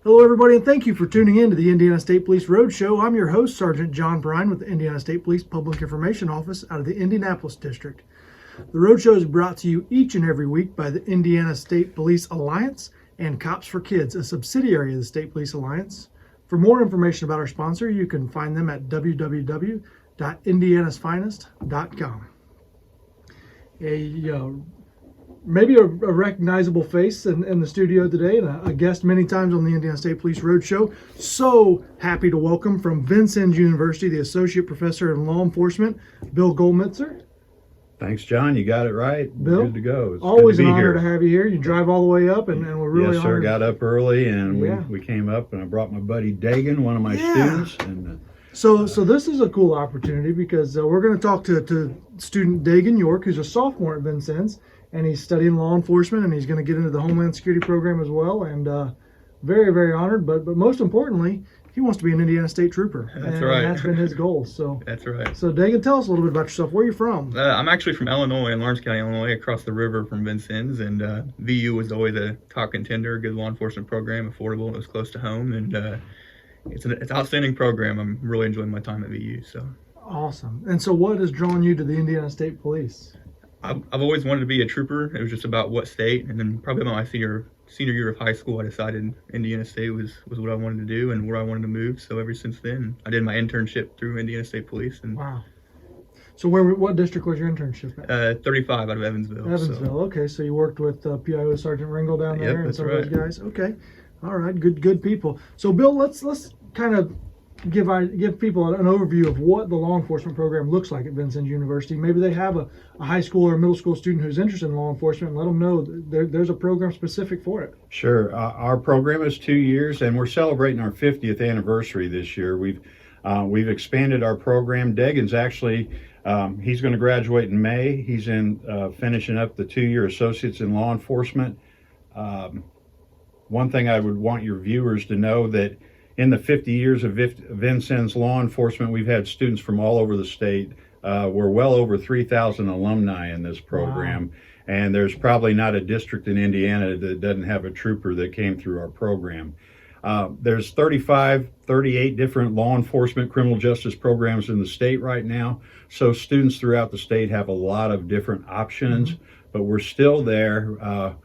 Hello, everybody, and thank you for tuning in to the Indiana State Police Roadshow. I'm your host, Sergeant John Bryan with the Indiana State Police Public Information Office out of the Indianapolis District. The Roadshow is brought to you each and every week by the Indiana State Police Alliance and Cops for Kids, a subsidiary of the State Police Alliance. For more information about our sponsor, you can find them at www.indianasfinest.com. Maybe a recognizable face in the studio today, and a guest many times on the Indiana State Police Roadshow. So happy to welcome from Vincennes University, the Associate Professor in Law Enforcement, Bill Goldmitzer. Thanks, John. You got it right. Bill, good to go. It's always good to an be honor here. to have you here. You drive all the way up, and we're really yes, sir. honored. Got up early, and we came up, and I brought my buddy Dagan, one of my students. And So this is a cool opportunity because we're going to talk to student Dagan York, who's a sophomore at Vincennes, and he's studying law enforcement, and he's going to get into the Homeland Security program as well. And very, very honored. But most importantly, he wants to be an Indiana State Trooper. That's right. And that's been his goal. So That's right. So Dagan, tell us a little bit about yourself. Where are you from? I'm actually from Illinois, in Lawrence County, Illinois, across the river from Vincennes. And VU was always a top contender, good law enforcement program, affordable, it was close to home. And it's an outstanding program. I'm really enjoying my time at VU. So Awesome. And so what has drawn you to the Indiana State Police? I've always wanted to be a trooper. It was just about what state. And then probably about my senior year of high school, I decided Indiana State was what I wanted to do and where I wanted to move. So ever since then, I did my internship through Indiana State Police. And Wow. So what district was your internship at? 35 out of Evansville. Evansville. Okay, so you worked with PIO Sergeant Ringel down there, Yep, and that's some right. of those guys. Okay, all right, good people. So Bill, let's kind of give people an overview of what the law enforcement program looks like at Vincennes University. Maybe they have a high school or a middle school student who's interested in law enforcement, and let them know there's a program specific for it. Sure. Our program is 2 years, and we're celebrating our 50th anniversary this year. We've expanded our program. Dagan's actually he's going to graduate in May. He's finishing up the 2-year Associates in Law Enforcement. One thing I would want your viewers to know that in the 50 years of Vincennes law enforcement, we've had students from all over the state. We're well over 3,000 alumni in this program. Wow. And there's probably not a district in Indiana that doesn't have a trooper that came through our program. There's 38 different law enforcement criminal justice programs in the state right now. So students throughout the state have a lot of different options, but we're still there.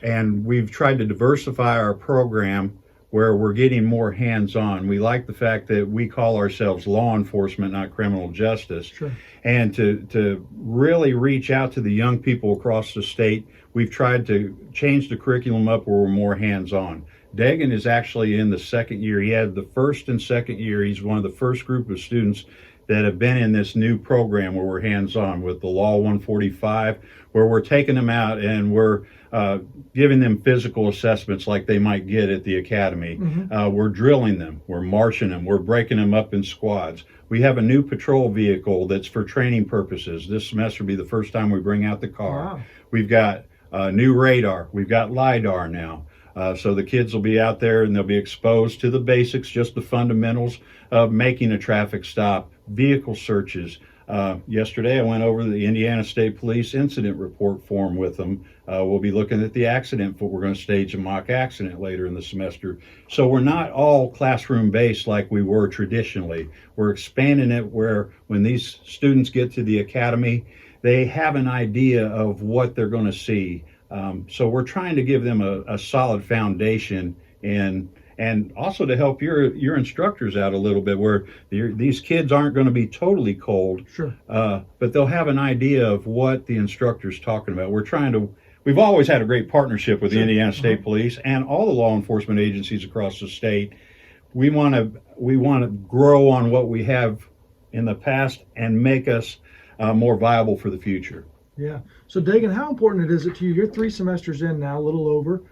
And we've tried to diversify our program where we're getting more hands-on. We like the fact that we call ourselves law enforcement, not criminal justice. Sure. And to really reach out to the young people across the state, we've tried to change the curriculum up where we're more hands-on. Dagan is actually in the second year. He had the first and second year. He's one of the first group of students that have been in this new program where we're hands-on with the Law 145, where we're taking them out and we're giving them physical assessments like they might get at the academy. We're drilling them, we're marching them, we're breaking them up in squads. We have a new patrol vehicle that's for training purposes. This semester will be the first time we bring out the car. Wow. We've got new radar, we've got LiDAR now. So the kids will be out there and they'll be exposed to the basics, just the fundamentals of making a traffic stop, vehicle searches. Yesterday I went over the Indiana State Police incident report form with them. We'll be looking at the accident, but we're going to stage a mock accident later in the semester. So we're not all classroom based like we were traditionally. We're expanding it where when these students get to the academy, they have an idea of what they're going to see. So we're trying to give them a solid foundation and also to help your instructors out a little bit where these kids aren't going to be totally cold. Sure. But they'll have an idea of what the instructor's talking about. We've always had a great partnership with the Indiana State Police and all the law enforcement agencies across the state. We want to grow on what we have in the past and make us more viable for the future. Yeah. So Dagan, how important is it to you? You're 3 semesters in now, a little over.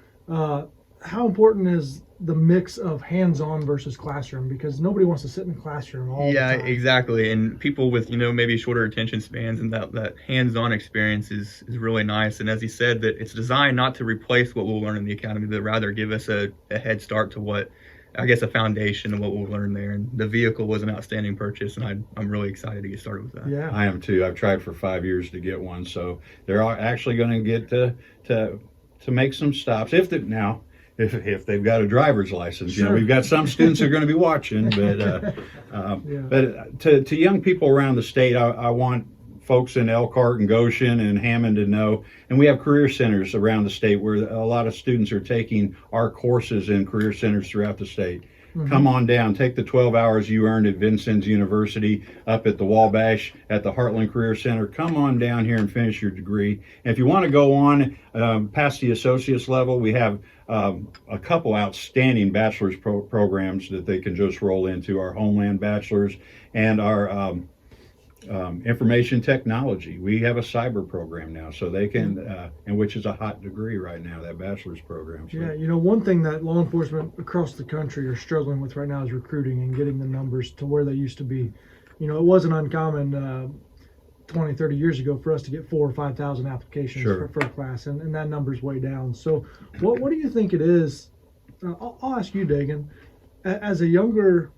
How important is the mix of hands-on versus classroom? Because nobody wants to sit in the classroom all the time. Yeah, exactly. And people with, maybe shorter attention spans and that hands-on experience is really nice. And as he said, that it's designed not to replace what we'll learn in the academy, but rather give us a head start to a foundation of what we'll learn there. And the vehicle was an outstanding purchase, and I'm really excited to get started with that. Yeah, I am too. I've tried for 5 years to get one, so they're actually going to get to make some stops. If if they've got a driver's license. Sure. We've got some students that are going to be watching, but Yeah. but to young people around the state, I want folks in Elkhart and Goshen and Hammond to know, and we have career centers around the state where a lot of students are taking our courses in career centers throughout the state. Come on down, take the 12 hours you earned at Vincennes University up at the Wabash at the Heartland Career Center. Come on down here and finish your degree. And if you want to go on past the associate's level, we have a couple outstanding bachelor's programs that they can just roll into, our Homeland Bachelor's and our information technology. We have a cyber program now, so they can, and which is a hot degree right now, that bachelor's program. So. Yeah, one thing that law enforcement across the country are struggling with right now is recruiting and getting the numbers to where they used to be. It wasn't uncommon 20, 30 years ago for us to get 4,000 or 5,000 applications Sure. for a class, and that number's way down. So what do you think it is? I'll ask you, Dagan, as a younger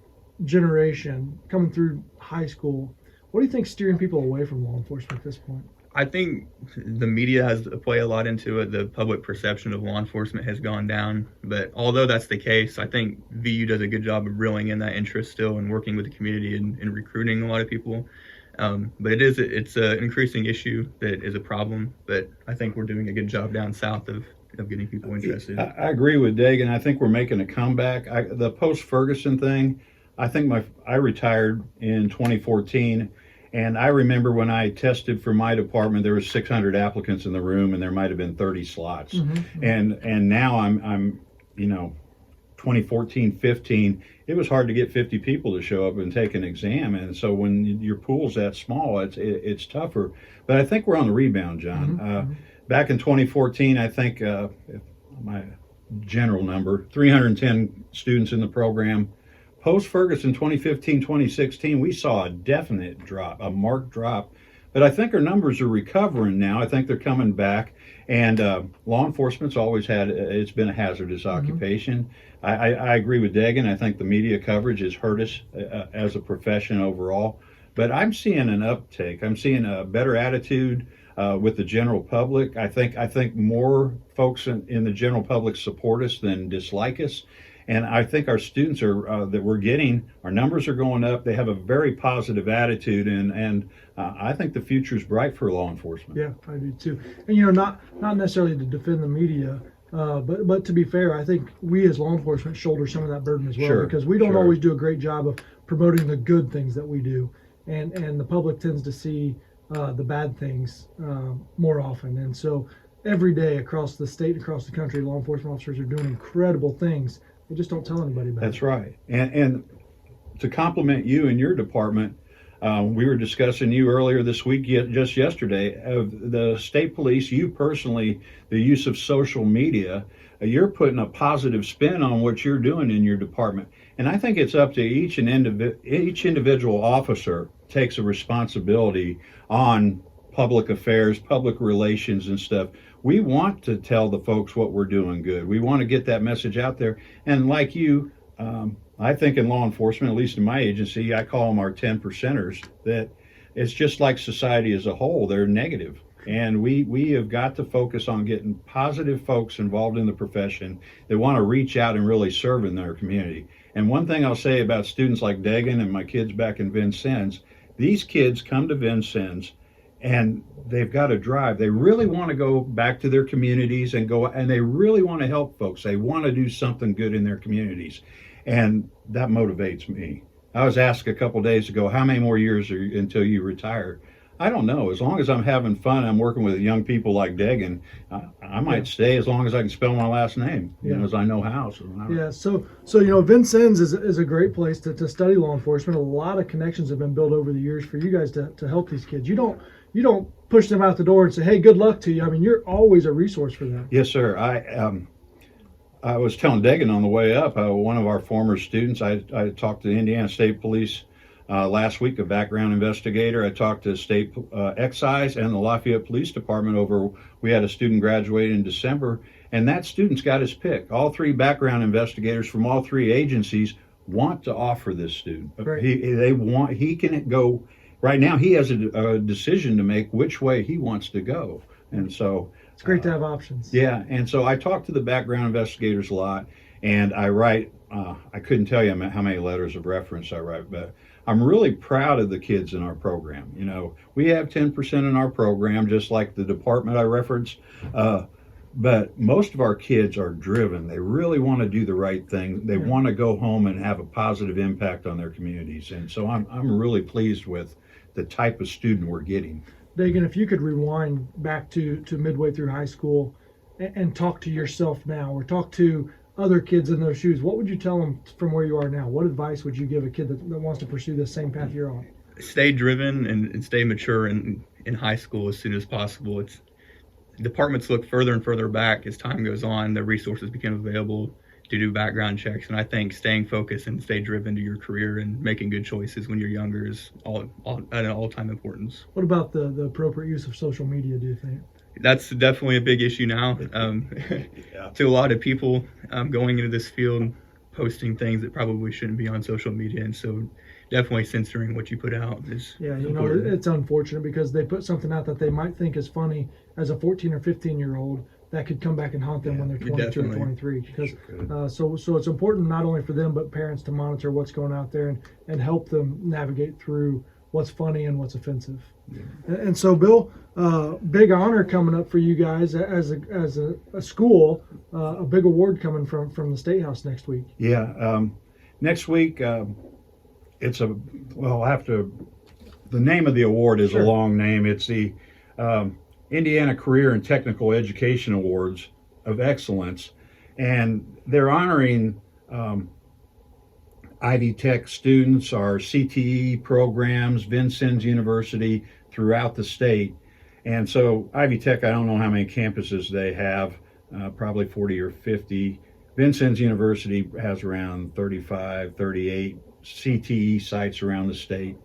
generation coming through high school, what do you think steering people away from law enforcement at this point? I think the media has to play a lot into it. The public perception of law enforcement has gone down. But although that's the case, I think VU does a good job of reeling in that interest still and working with the community and recruiting a lot of people. But it's an increasing issue that is a problem. But I think we're doing a good job down south of getting people interested. I agree with Dagan. I think we're making a comeback. The post-Ferguson thing, I think I retired in 2014. And I remember when I tested for my department, there were 600 applicants in the room, and there might have been 30 slots. And now I'm 2014, 15, it was hard to get 50 people to show up and take an exam. And so when your pool's that small, it's tougher. But I think we're on the rebound, John. Back in 2014, I think my general number, 310 students in the program. Post-Ferguson 2015, 2016, we saw a definite drop, a marked drop. But I think our numbers are recovering now. I think they're coming back. And law enforcement's always it's been a hazardous occupation. I agree with Dagan. I think the media coverage has hurt us as a profession overall. But I'm seeing an uptake. I'm seeing a better attitude with the general public. I think more folks in the general public support us than dislike us. And I think our students that we're getting, our numbers are going up. They have a very positive attitude, and I think the future is bright for law enforcement. Yeah, I do too. And not necessarily to defend the media, but to be fair, I think we as law enforcement shoulder some of that burden as well, Sure, because we don't sure. always do a great job of promoting the good things that we do, and the public tends to see the bad things more often. And so every day across the state and across the country, law enforcement officers are doing incredible things. They just don't tell anybody about it. That's right. And to compliment you and your department, we were discussing you earlier this week, just yesterday, of the state police, you personally, the use of social media. You're putting a positive spin on what you're doing in your department. And I think it's up to each individual officer takes a responsibility on public affairs, public relations and stuff. We want to tell the folks what we're doing good. We want to get that message out there. And like you, I think in law enforcement, at least in my agency, I call them our 10%ers, that it's just like society as a whole. They're negative. And we have got to focus on getting positive folks involved in the profession that want to reach out and really serve in their community. And one thing I'll say about students like Dagan and my kids back in Vincennes, these kids come to Vincennes and they've got to drive. They really want to go back to their communities and they really want to help folks. They want to do something good in their communities. And that motivates me. I was asked a couple days ago, how many more years until you retire? I don't know. As long as I'm having fun, I'm working with young people like Dagan, I might stay as long as I can spell my last name, as I know how. So Vincennes is a great place to study law enforcement. A lot of connections have been built over the years for you guys to help these kids. You don't push them out the door and say, hey, good luck to you. I mean, you're always a resource for them. Yes, sir. I was telling Dagan on the way up, one of our former students, I talked to the Indiana State Police last week, a background investigator. I talked to State Excise and the Lafayette Police Department we had a student graduate in December, and that student's got his pick. All three background investigators from all three agencies want to offer this student. Right. He can go, right now he has a decision to make which way he wants to go. And so It's great to have options. Yeah, and so I talk to the background investigators a lot, and I write. I couldn't tell you how many letters of reference I write, but I'm really proud of the kids in our program. You know, we have 10% in our program, just like the department I referenced. But most of our kids are driven. They really want to do the right thing. They want to go home and have a positive impact on their communities. And so I'm really pleased with the type of student we're getting. Dagan, if you could rewind back to midway through high school and talk to yourself now, or talk to other kids in those shoes, what would you tell them from where you are now? What advice would you give a kid that wants to pursue the same path you're on? Stay driven and stay mature in high school as soon as possible. Departments look further and further back as time goes on. The resources become available to do background checks, and I think staying focused and stay driven to your career and making good choices when you're younger is at an all-time importance. What about the appropriate use of social media, do you think? That's definitely a big issue now. To a lot of people going into this field, posting things that probably shouldn't be on social media, and so definitely censoring what you put out is important. It's unfortunate because they put something out that they might think is funny as a 14 or 15-year-old that could come back and haunt them when they're 22 definitely. or 23. Because so it's important not only for them but parents to monitor what's going out there and help them navigate through what's funny and what's offensive. And so, Bill, big honor coming up for you guys as a school, a big award coming from the State House next week. Yeah, next week it's the name of the award is a long name. It's the Indiana Career and Technical Education Awards of Excellence, and they're honoring Ivy Tech students, our CTE programs, Vincennes University throughout the state. And so Ivy Tech, I don't know how many campuses they have, probably 40 or 50. Vincennes University has around 35, 38 CTE sites around the state.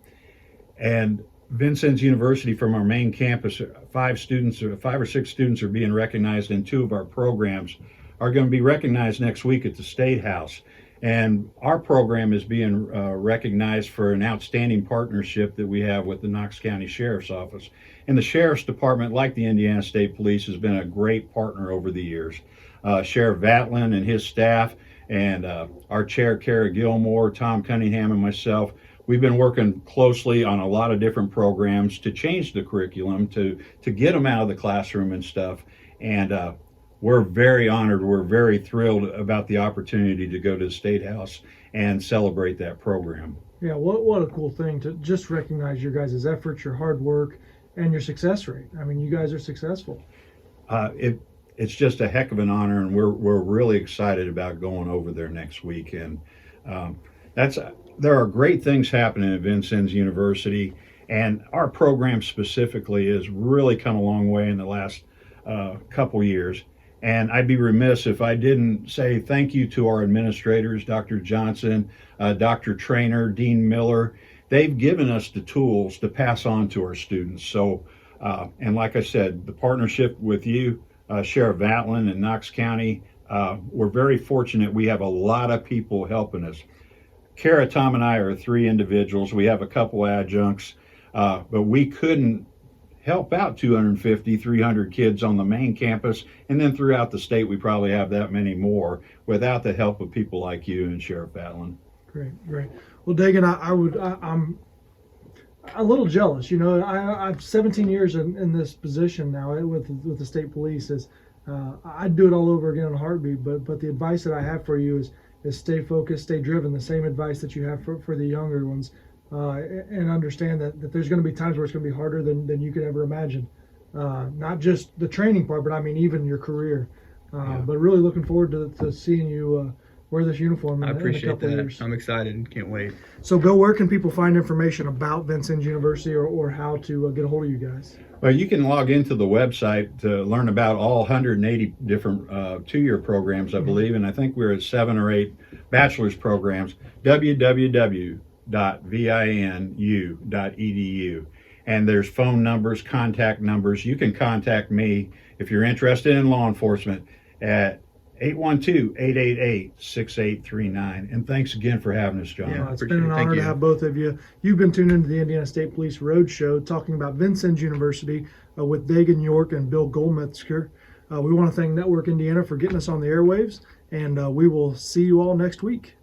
And Vincennes University, from our main campus, 5 or 6 students are being recognized, and 2 of our programs are going to be recognized next week at the State House. And our program is being recognized for an outstanding partnership that we have with the Knox County Sheriff's Office. And the Sheriff's Department, like the Indiana State Police, has been a great partner over the years. Sheriff Vatlin and his staff, and our chair, Kara Gilmore, Tom Cunningham, and myself, we've been working closely on a lot of different programs to change the curriculum, to get them out of the classroom and stuff. And we're very honored, we're very thrilled about the opportunity to go to the State House and celebrate that program. Yeah, what a cool thing to just recognize your guys' efforts, your hard work, and your success rate. I mean, you guys are successful. It's just a heck of an honor, and we're really excited about going over there next week. And there are great things happening at Vincennes University, and our program specifically has really come a long way in the last couple years. And I'd be remiss if I didn't say thank you to our administrators, Dr. Johnson, Dr. Trainer, Dean Miller. They've given us the tools to pass on to our students. So, and like I said, the partnership with you, Sheriff Vatlin and Knox County, we're very fortunate. We have a lot of people helping us. Kara, Tom, and I are 3 individuals. We have a couple adjuncts, but we couldn't help out 250, 300 kids on the main campus, and then throughout the state we probably have that many more without the help of people like you and Sheriff Vatlin. Great. Well, Dagan, I'm a little jealous. You know, I'm 17 years in this position now with the state police. I'd do it all over again in a heartbeat. But the advice that I have for you is stay focused, stay driven. The same advice that you have for the younger ones. And understand that there's going to be times where it's going to be harder than you could ever imagine. Not just the training part, but I mean even your career. But really looking forward to seeing you wear this uniform in a couple of years. I'm excited and can't wait. So, Bill, where can people find information about Vincennes University or how to get a hold of you guys? Well, you can log into the website to learn about all 180 different 2-year programs, I believe, and I think we're at 7 or 8 bachelor's programs. www.vinu.edu, and there's phone numbers, contact numbers. You can contact me if you're interested in law enforcement at 812-888-6839. And thanks again for having us, John. Yeah, it's been an honor to have both of you. You've been tuned into the Indiana State Police Roadshow talking about Vincennes University with Dagan York and Bill Golmetzger. We want to thank Network Indiana for getting us on the airwaves, and we will see you all next week.